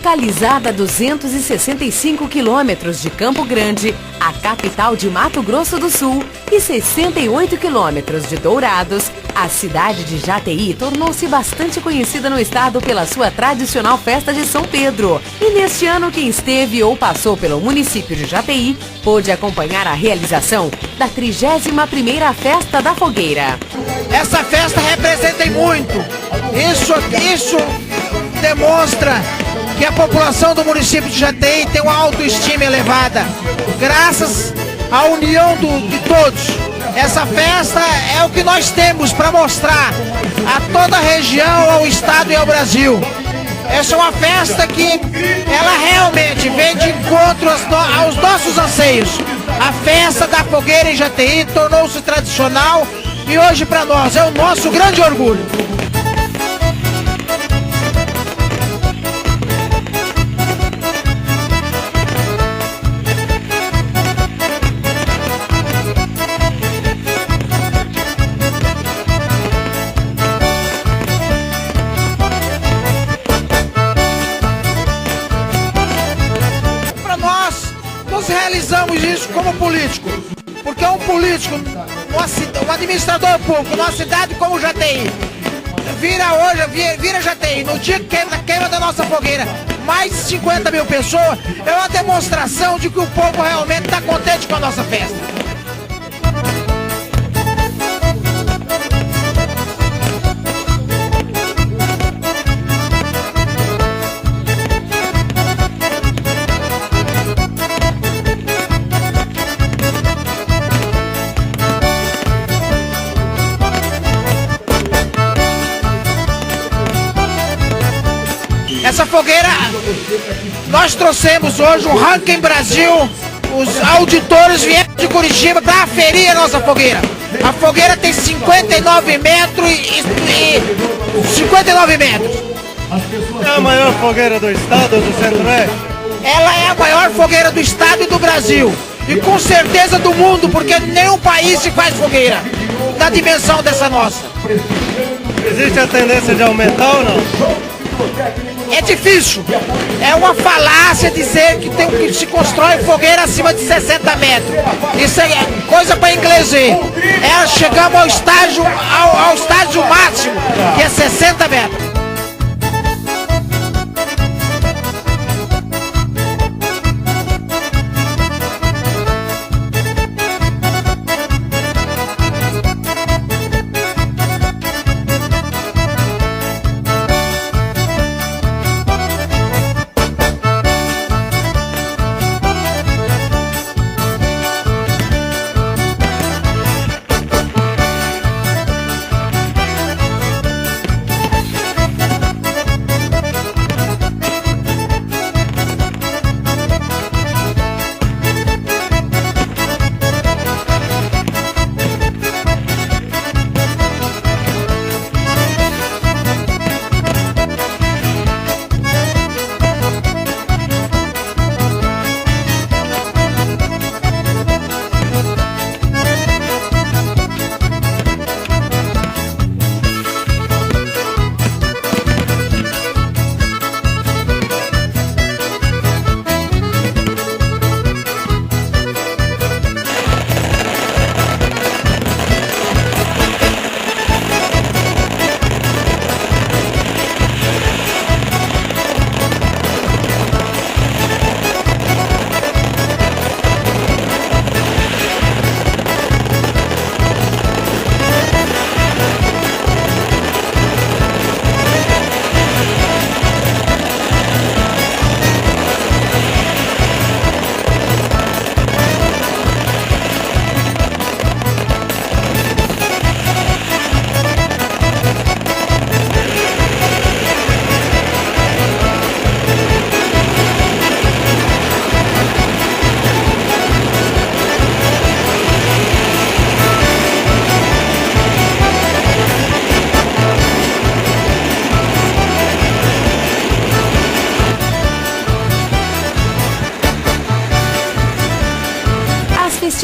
Localizada a 265 quilômetros de Campo Grande, a capital de Mato Grosso do Sul, e 68 quilômetros de Dourados, a cidade de Jataí tornou-se bastante conhecida no estado pela sua tradicional festa de São Pedro. E neste ano, quem esteve ou passou pelo município de Jataí pôde acompanhar a realização da 31ª Festa da Fogueira. Essa festa representa muito. Isso demonstra que a população do município de Jataí tem uma autoestima elevada, graças à união de todos. Essa festa é o que nós temos para mostrar a toda a região, ao estado e ao Brasil. Essa é uma festa que ela realmente vem de encontro aos nossos anseios. A festa da fogueira em Jataí tornou-se tradicional e hoje para nós é o nosso grande orgulho. Nós realizamos isso como político, porque um político, um administrador público, numa cidade como Jataí, vira Jataí, no dia que queima da nossa fogueira, mais de 50 mil pessoas, é uma demonstração de que o povo realmente está contente com a nossa festa. Essa fogueira, nós trouxemos hoje o Ranking Brasil, os auditores vieram de Curitiba para aferir a nossa fogueira. A fogueira tem 59 metros e 59 metros. É a maior fogueira do estado, do Centro-Oeste? Ela é a maior fogueira do estado e do Brasil. E com certeza do mundo, porque nenhum país se faz fogueira da dimensão dessa nossa. Existe a tendência de aumentar ou não? É difícil, é uma falácia dizer que se constrói fogueira acima de 60 metros. Isso é coisa para inglês ver. Chegamos ao estágio máximo, que é 60 metros.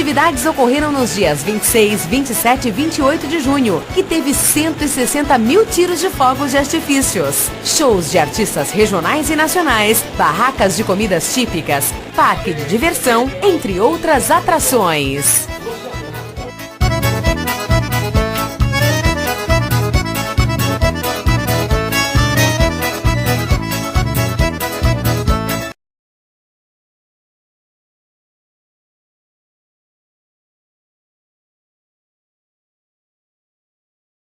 festividades ocorreram nos dias 26, 27 e 28 de junho, que teve 160 mil tiros de fogos de artifícios, shows de artistas regionais e nacionais, barracas de comidas típicas, parque de diversão, entre outras atrações.